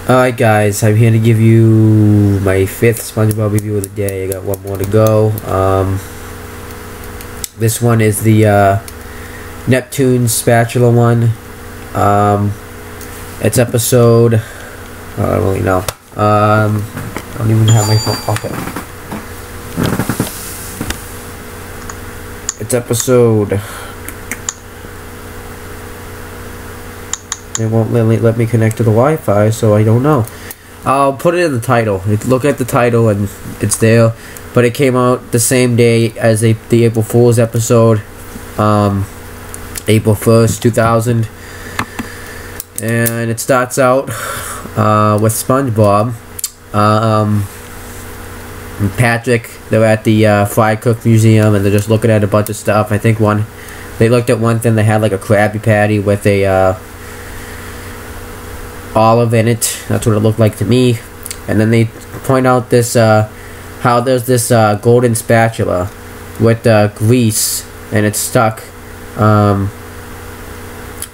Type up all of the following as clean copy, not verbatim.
Alright guys, I'm here to give you my 5th SpongeBob review of the day. I got one more to go. This one is the Neptune Spatula one. It's episode... I don't really know. I don't even have my phone. Okay. It's episode... It won't let me connect to the Wi-Fi, so I don't know. I'll put it in the title. Look at the title and it's there. But it came out the same day as the April Fool's episode. April 1st, 2000. And it starts out with SpongeBob. And Patrick, they're at the Fry Cook Museum and they're just looking at a bunch of stuff. I think they looked at one thing, they had like a Krabby Patty with a... olive in it. That's what it looked like to me. And then they point out this how there's this golden spatula with grease and it's stuck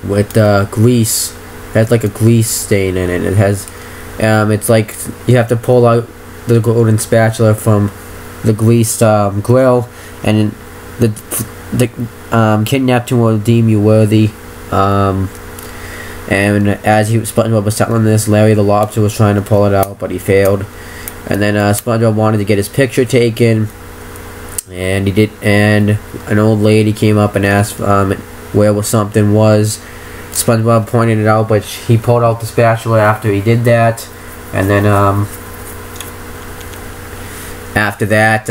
with grease. It has like a grease stain in it. It has it's like you have to pull out the golden spatula from the greased grill, and the Kid Neptune will deem you worthy. And as SpongeBob was telling this, Larry the Lobster was trying to pull it out, but he failed. And then SpongeBob wanted to get his picture taken, and he did. And an old lady came up and asked where something was. SpongeBob pointed it out, but he pulled out the spatula after he did that. And then after that,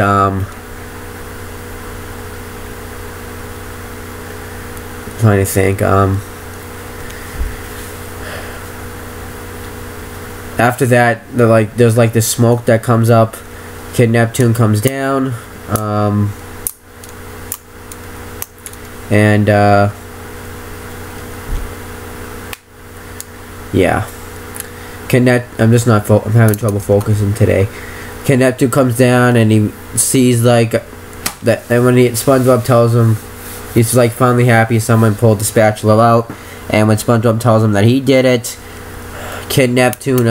trying to think. After that, there's like this smoke that comes up. Kid Neptune comes down, and yeah. I'm having trouble focusing today. Kid Neptune comes down and he sees like that, and when SpongeBob tells him, he's like finally happy someone pulled the spatula out, and when SpongeBob tells him that he did it, Kid Neptune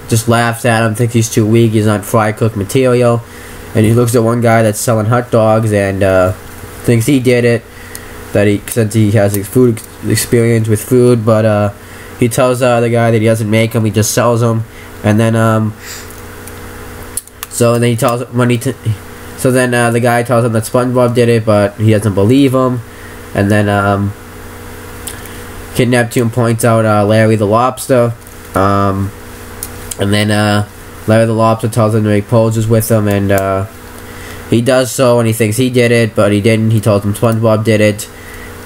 just laughs at him, thinks he's too weak, he's not fry cook material, and he looks at one guy that's selling hot dogs and thinks he did it, since he has food experience with food, but he tells the guy that he doesn't make them, he just sells them, and then the guy tells him that SpongeBob did it, but he doesn't believe him, and then Kid Neptune points out Larry the Lobster, and then Larry the Lobster tells him to make poses with him, and he does so, and he thinks he did it, but he didn't. He tells him SpongeBob did it,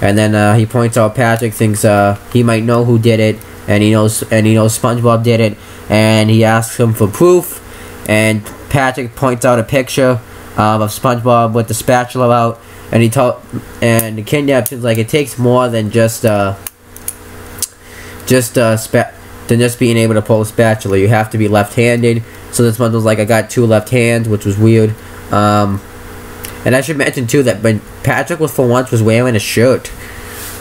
and then he points out Patrick thinks he might know who did it, and he knows SpongeBob did it, and he asks him for proof, and Patrick points out a picture of SpongeBob with the spatula out, and the Kid Neptune's like, it takes more than just being able to pull a spatula. You have to be left-handed. So this one was like, I got 2 left hands, which was weird. And I should mention too that when Patrick was wearing a shirt.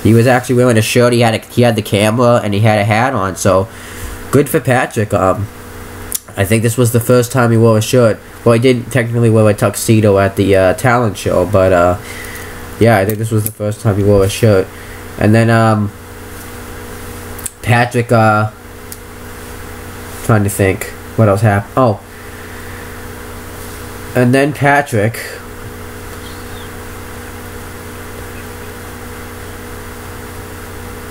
He was actually wearing a shirt. He had the camera and he had a hat on. So good for Patrick. I think this was the first time he wore a shirt. Well, he didn't technically wear a tuxedo at the talent show, but yeah, I think this was the first time he wore a shirt. And then Patrick, trying to think what else happened. Oh, and then Patrick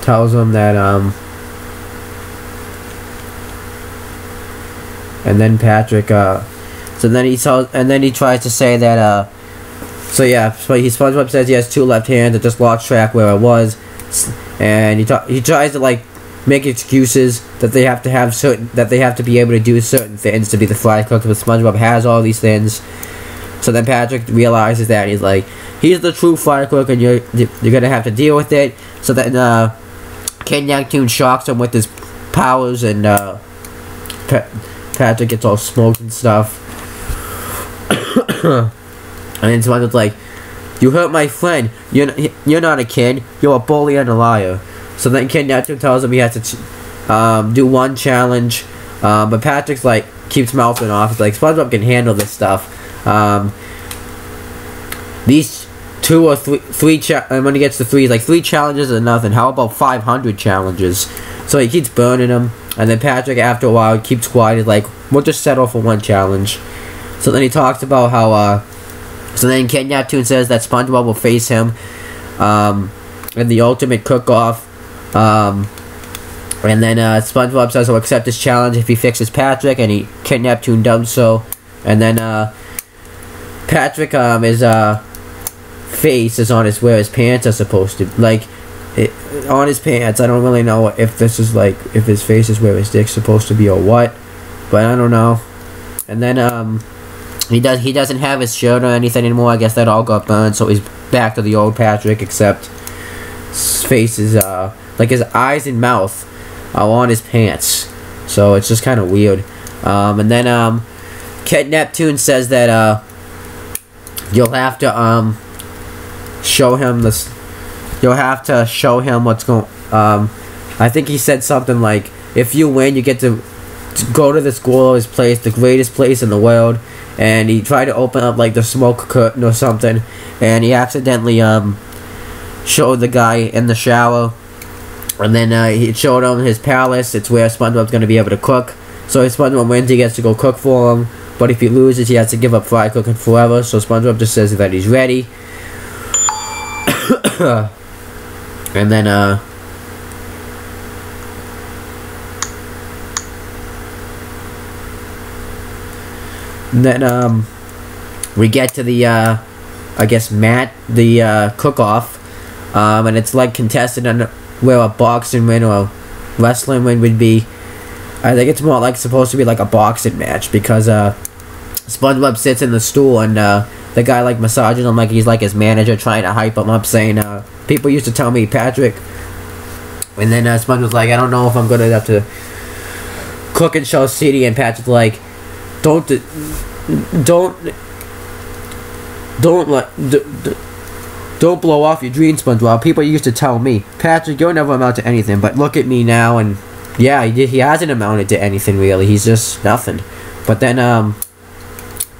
tells him that and then Patrick so then he tries to say that so yeah, SpongeBob says he has 2 left hands. It just lost track where I was, and he tries to like make excuses that they have to be able to do certain things to be the fry cook, but SpongeBob has all these things. So then Patrick realizes that he's the true fry cook, and you're gonna have to deal with it. So then Kid Neptune shocks him with his powers, and Patrick gets all smoked and stuff. And then SpongeBob's like, "You hurt my friend. You're not a kid. You're a bully and a liar." So then Kid Neptune tells him he has to do one challenge, but Patrick's like keeps mouthing off. It's like SpongeBob can handle this stuff. These 2 or 3 and when he gets to 3, he's like 3 challenges is nothing. How about 500 challenges? So he keeps burning them, and then Patrick after a while keeps quiet. He's like, we'll just settle for 1 challenge. So then he talks about how so then Ken Neptune says that SpongeBob will face him in the ultimate cook-off. And then SpongeBob says he'll accept his challenge if he fixes Patrick, and Ken Neptune does so. And then Patrick his face is on where his pants are supposed to, like, on his pants. I don't really know if this is like if his face is where his dick's supposed to be or what, but I don't know. And then he doesn't have his shirt or anything anymore. I guess that all got burned, so he's back to the old Patrick, except his face is like his eyes and mouth are on his pants, so it's just kind of weird. And then Ken Neptune says that you'll have to show him this. You'll have to show him what's going. I think he said something like, if you win, you get to go to the Squirrel's place, the greatest place in the world. And he tried to open up like the smoke curtain or something, and he accidentally showed the guy in the shower. And then he showed him his palace. It's where SpongeBob's going to be able to cook. So if SpongeBob wins, he gets to go cook for him. But if he loses, he has to give up fry cooking forever. So SpongeBob just says that he's ready. And then we get to the I guess the cook-off, and it's like contested on where a boxing win or a wrestling win would be. I think it's more like supposed to be like a boxing match, because SpongeBob sits in the stool, and the guy like massages him like he's like his manager, trying to hype him up, saying people used to tell me Patrick. And then SpongeBob's like, I don't know if I'm good enough to cook and show City, and Patrick's like, don't blow off your dreams, SpongeBob. People used to tell me, Patrick, you'll never amount to anything. But look at me now, and yeah, he hasn't amounted to anything really. He's just nothing. But then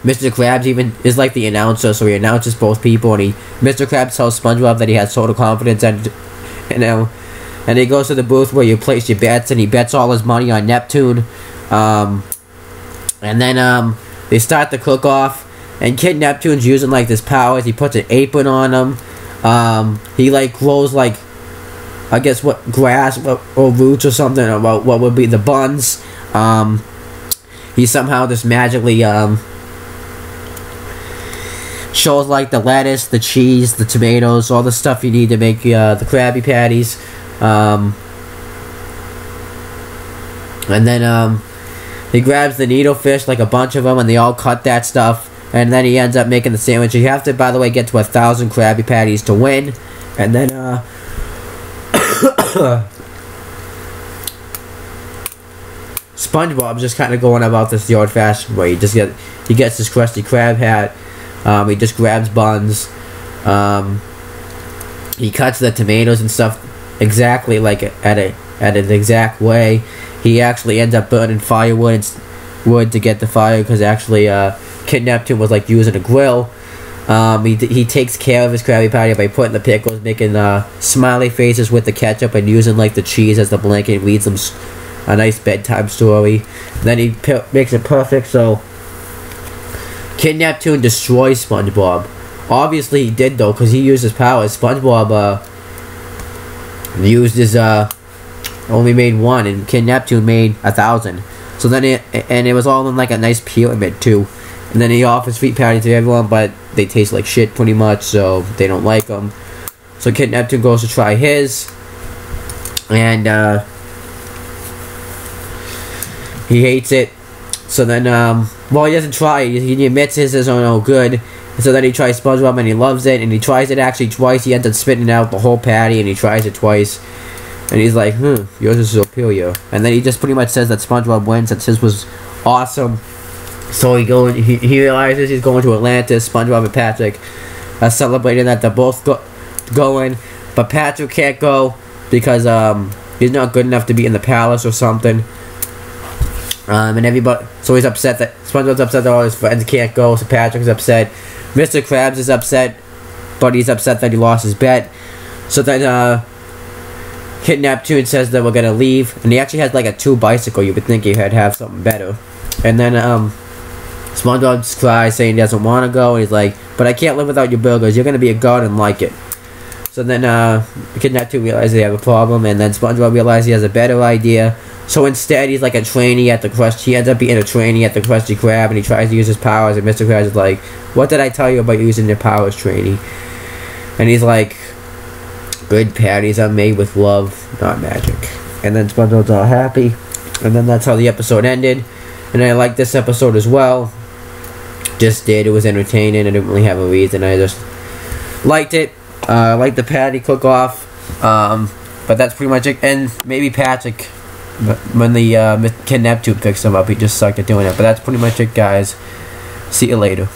Mr. Krabs even is like the announcer, so he announces both people, and Mr. Krabs tells SpongeBob that he has total confidence, and he goes to the booth where you place your bets, and he bets all his money on Neptune. And then they start the cook-off, and Kid Neptune's using like this powers. He puts an apron on him. He like grows like, I guess, what, grass or roots or something about what would be the buns. He somehow just magically shows like the lettuce, the cheese, the tomatoes, all the stuff you need to make the Krabby Patties. And then he grabs the needlefish, like a bunch of them, and they all cut that stuff. And then he ends up making the sandwich. You have to, by the way, get to 1,000 Krabby Patties to win. And then SpongeBob's just kind of going about this the old-fashioned way. He gets his Krusty Krab hat. He just grabs buns. He cuts the tomatoes and stuff exactly like at an exact way. He actually ends up burning firewood and wood to get the fire, because actually Kid Neptune was like using a grill. He takes care of his Krabby Patty by putting the pickles, making smiley faces with the ketchup, and using like the cheese as the blanket, and reads them a nice bedtime story. Then he makes it perfect, so Kid Neptune destroys SpongeBob. Obviously he did though, because he used his powers. SpongeBob used his only made 1, and Kid Neptune made 1,000. So then it was all in like a nice pyramid too. And then he offers Sweet Patty to everyone, but they taste like shit pretty much, so they don't like them. So Kid Neptune goes to try his, and he hates it. So then, well, he doesn't try it. He admits his is no good. So then he tries SpongeBob, and he loves it, and he tries it actually twice. He ends up spitting out the whole patty, and he tries it twice. And he's like, yours is superior. And then he just pretty much says that SpongeBob wins, that his was awesome. So he realizes he's going to Atlantis. SpongeBob and Patrick are celebrating that they're both going. But Patrick can't go because he's not good enough to be in the palace or something. And everybody, so he's upset that SpongeBob's upset that all his friends can't go. So Patrick's upset. Mr. Krabs is upset, but he's upset that he lost his bet. So then Kid Neptune says that we're gonna leave, and he actually has like a 2 bicycle. You would think he had have something better. And then SpongeBob just cries, saying he doesn't want to go. And he's like, "But I can't live without your burgers. You're gonna be a god and like it." So then Kid Neptune realizes they have a problem, and then SpongeBob realizes he has a better idea. So instead, he's like a trainee at the Krusty. He ends up being a trainee at the Krusty Krab, and he tries to use his powers. And Mr. Krabs is like, "What did I tell you about using your powers, trainee?" And he's like, "Good patties are made with love, not magic." And then SpongeBob's all happy, and then that's how the episode ended. And I liked this episode as well. Just did. It was entertaining. I didn't really have a reason. I just liked it. I liked the patty cook-off. But that's pretty much it. And maybe Patrick, when the Kid Neptune picks him up, he just sucked at doing it. But that's pretty much it, guys. See you later.